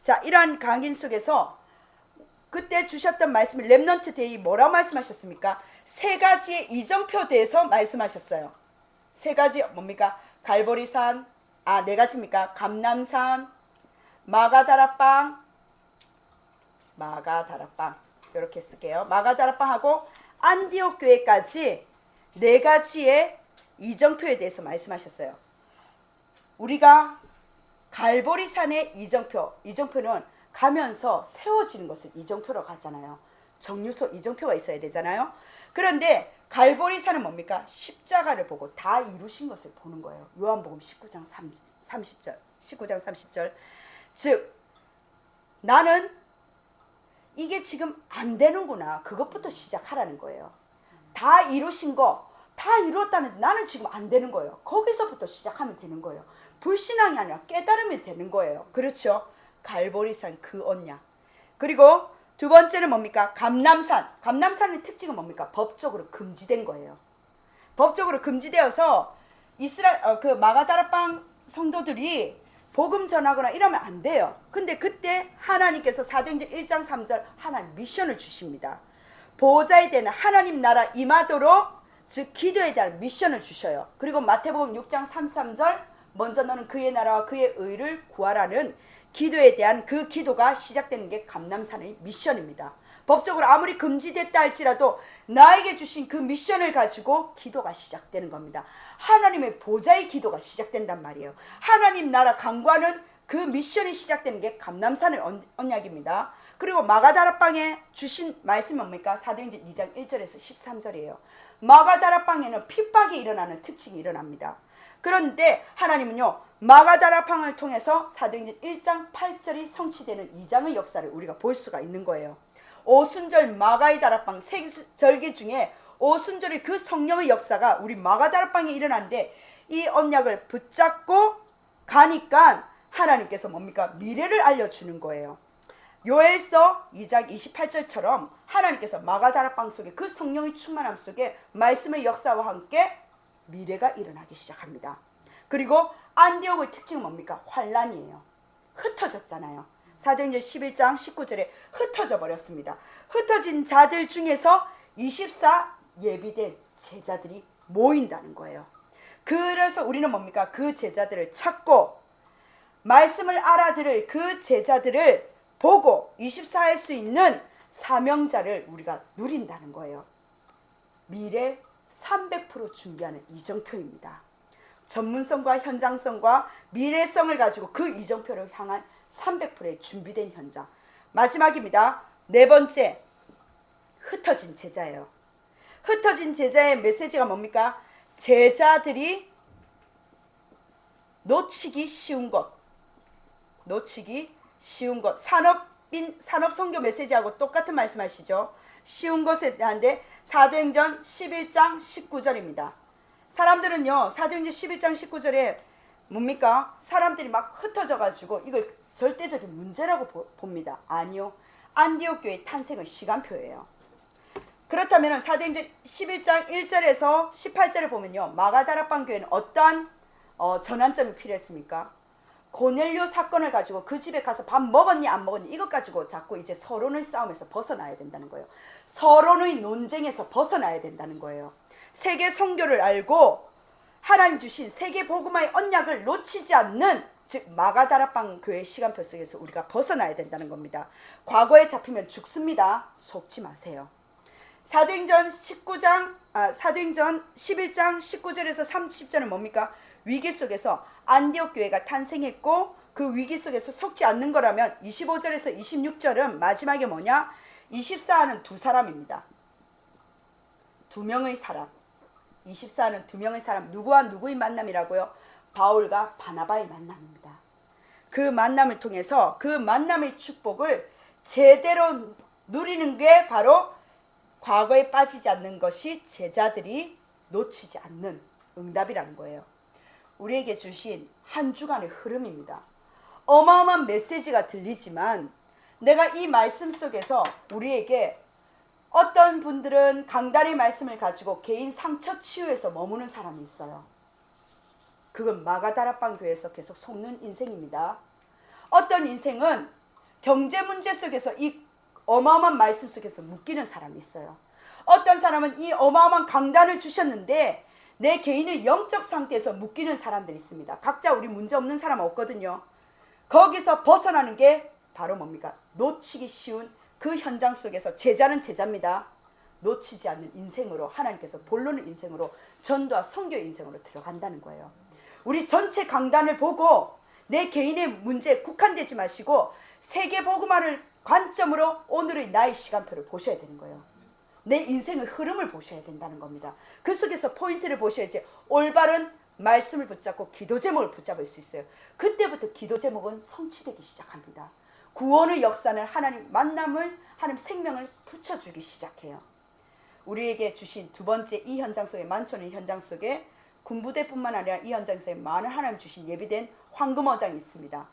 자, 이러한 강인 속에서 그때 주셨던 말씀이 렘넌트 데이 뭐라고 말씀하셨습니까? 세 가지의 이정표 대해서 말씀하셨어요. 세 가지 뭡니까? 갈보리산, 네 가지입니까? 감람산, 마가다락방 이렇게 쓸게요. 마가다락방하고 안디옥 교회까지 네 가지의 이정표에 대해서 말씀하셨어요. 우리가 갈보리산의 이정표는 가면서 세워지는 것을 이정표로 가잖아요. 정류소 이정표가 있어야 되잖아요. 그런데 갈보리산은 뭡니까? 십자가를 보고 다 이루신 것을 보는 거예요. 요한복음 19장 30절. 즉 나는 이게 지금 안 되는구나. 그것부터 시작하라는 거예요. 다 이루신 거, 다 이루었다는데 나는 지금 안 되는 거예요. 거기서부터 시작하면 되는 거예요. 불신앙이 아니라 깨달으면 되는 거예요. 그렇죠? 갈보리산 그 언약. 그리고 두 번째는 뭡니까? 감람산의 특징은 뭡니까? 법적으로 금지된 거예요. 법적으로 금지되어서 그 마가다락방 성도들이 복음 전하거나 이러면 안 돼요. 근데 그때 하나님께서 사도행전 1장 3절 하나님 미션을 주십니다. 보호자에 대한 하나님 나라 임하도록 즉 기도에 대한 미션을 주셔요. 그리고 마태복음 6장 33절 먼저 너는 그의 나라와 그의 의를 구하라는 기도에 대한 그 기도가 시작되는 게 감람산의 미션입니다. 법적으로 아무리 금지됐다 할지라도 나에게 주신 그 미션을 가지고 기도가 시작되는 겁니다. 하나님의 보좌의 기도가 시작된단 말이에요. 하나님 나라 강구하는 그 미션이 시작되는 게 감람산의 언약입니다. 그리고 마가다락방에 주신 말씀이 뭡니까? 사도행전 2장 1절에서 13절이에요. 마가다락방에는 핍박이 일어나는 특징이 일어납니다. 그런데 하나님은요, 마가다락방을 통해서 사도행전 1장 8절이 성취되는 2장의 역사를 우리가 볼 수가 있는 거예요. 오순절 마가의 다락방 세 절기 중에 오순절의 그 성령의 역사가 우리 마가다락방에 일어났는데 이 언약을 붙잡고 가니까 하나님께서 뭡니까? 미래를 알려주는 거예요. 요엘서 2장 28절처럼 하나님께서 마가다락방 속에 그 성령의 충만함 속에 말씀의 역사와 함께 미래가 일어나기 시작합니다. 그리고 안디옥의 특징은 뭡니까? 환란이에요. 흩어졌잖아요. 사도행전 11장 19절에 흩어져 버렸습니다. 흩어진 자들 중에서 24 예비된 제자들이 모인다는 거예요. 그래서 우리는 뭡니까? 그 제자들을 찾고 말씀을 알아들을 그 제자들을 보고 24 할 수 있는 사명자를 우리가 누린다는 거예요. 미래 300% 준비하는 이정표입니다. 전문성과 현장성과 미래성을 가지고 그 이정표를 향한 300%의 준비된 현장. 마지막입니다. 네 번째, 흩어진 제자예요. 흩어진 제자의 메시지가 뭡니까? 제자들이 놓치기 쉬운 것. 산업선교 메시지하고 똑같은 말씀하시죠. 쉬운 것에 대한데 사도행전 11장 19절입니다. 사람들은요, 사도행전 11장 19절에 뭡니까? 사람들이 막 흩어져 가지고 이걸 절대적인 문제라고 봅니다. 아니요. 안디옥 교회 탄생의 시간표예요. 그렇다면 사도행전 11장 1절에서 18절에 보면요. 마가다락방 교회는 어떠한 전환점이 필요했습니까? 고넬료 사건을 가지고 그 집에 가서 밥 먹었니 안 먹었니 이것 가지고 자꾸 이제 서론의 싸움에서 벗어나야 된다는 거예요. 서론의 논쟁에서 벗어나야 된다는 거예요. 세계 선교를 알고 하나님 주신 세계 복음화의 언약을 놓치지 않는 즉 마가다락방 교회 시간표 속에서 우리가 벗어나야 된다는 겁니다. 과거에 잡히면 죽습니다. 속지 마세요. 사도행전 19장 사도행전 11장 19절에서 30절은 뭡니까? 위기 속에서 안디옥 교회가 탄생했고 그 위기 속에서 속지 않는 거라면 25절에서 26절은 마지막에 뭐냐? 24하는 두 사람입니다. 두 명의 사람. 24하는 두 명의 사람. 누구와 누구의 만남이라고요? 바울과 바나바의 만남입니다. 그 만남을 통해서 그 만남의 축복을 제대로 누리는 게 바로 과거에 빠지지 않는 것이 제자들이 놓치지 않는 응답이라는 거예요. 우리에게 주신 한 주간의 흐름입니다. 어마어마한 메시지가 들리지만 내가 이 말씀 속에서 우리에게 어떤 분들은 강단의 말씀을 가지고 개인 상처 치유에서 머무는 사람이 있어요. 그건 마가다락방 교회에서 계속 속는 인생입니다. 어떤 인생은 경제 문제 속에서 이 어마어마한 말씀 속에서 묶이는 사람이 있어요. 어떤 사람은 이 어마어마한 강단을 주셨는데 내 개인의 영적 상태에서 묶이는 사람들이 있습니다. 각자 우리 문제 없는 사람 없거든요. 거기서 벗어나는 게 바로 뭡니까? 놓치기 쉬운 그 현장 속에서 제자는 제자입니다. 놓치지 않는 인생으로 하나님께서 본론의 인생으로 전도와 선교의 인생으로 들어간다는 거예요. 우리 전체 강단을 보고 내 개인의 문제에 국한되지 마시고 세계 복음화를 관점으로 오늘의 나의 시간표를 보셔야 되는 거예요. 내 인생의 흐름을 보셔야 된다는 겁니다. 그 속에서 포인트를 보셔야지 올바른 말씀을 붙잡고 기도 제목을 붙잡을 수 있어요. 그때부터 기도 제목은 성취되기 시작합니다. 구원의 역사는 하나님 만남을 하나님 생명을 붙여주기 시작해요. 우리에게 주신 두 번째 이 현장 속에 만천의 현장 속에 군부대뿐만 아니라 이 현장 속에 많은 하나님 주신 예비된 황금어장이 있습니다.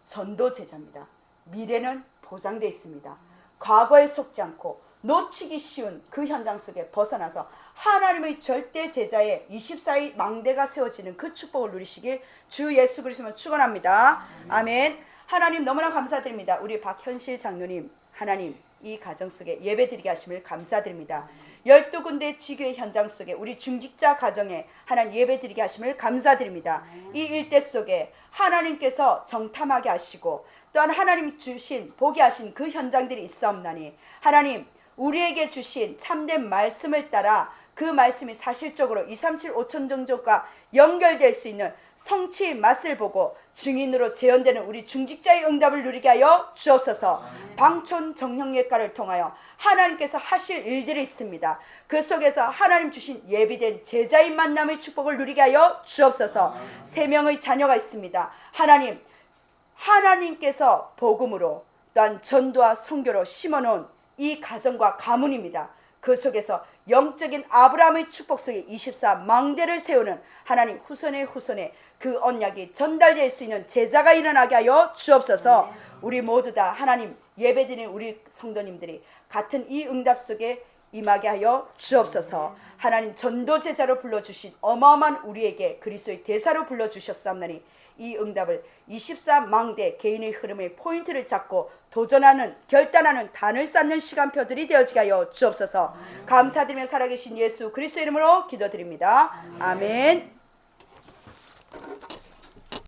전도 제자입니다. 미래는 보장되어 있습니다. 과거에 속지 않고 놓치기 쉬운 그 현장 속에 벗어나서 하나님의 절대 제자의 24의 망대가 세워지는 그 축복을 누리시길 주 예수 그리스도로 축원합니다. 아멘. 하나님 너무나 감사드립니다. 우리 박현실 장로님 하나님 이 가정 속에 예배드리게 하심을 감사드립니다. 12군데 지교의 현장 속에 우리 중직자 가정에 하나님 예배드리게 하심을 감사드립니다. 이 일대 속에 하나님께서 정탐하게 하시고 또한 하나님 주신 보게 하신 그 현장들이 있사옵나니 하나님 우리에게 주신 참된 말씀을 따라 그 말씀이 사실적으로 237 5천 종족과 연결될 수 있는 성취의 맛을 보고 증인으로 재현되는 우리 중직자의 응답을 누리게 하여 주옵소서. 방촌 정형외과를 통하여 하나님께서 하실 일들이 있습니다. 그 속에서 하나님 주신 예비된 제자의 만남의 축복을 누리게 하여 주옵소서. 3명의 자녀가 있습니다. 하나님께서 복음으로 또한 전도와 선교로 심어놓은 이 가정과 가문입니다. 그 속에서 영적인 아브라함의 축복 속에 24 망대를 세우는 하나님 후손의 후손에 그 언약이 전달될 수 있는 제자가 일어나게 하여 주옵소서. 우리 모두 다 하나님 예배드리는 우리 성도님들이 같은 이 응답 속에 임하게 하여 주옵소서. 하나님 전도 제자로 불러주신 어마어마한 우리에게 그리스도의 대사로 불러주셨사옵나니 이 응답을 24 망대 개인의 흐름의 포인트를 잡고 도전하는 결단하는 단을 쌓는 시간표들이 되어지게 하여 주옵소서. 감사드리며 살아계신 예수 그리스도 이름으로 기도드립니다. 아멘.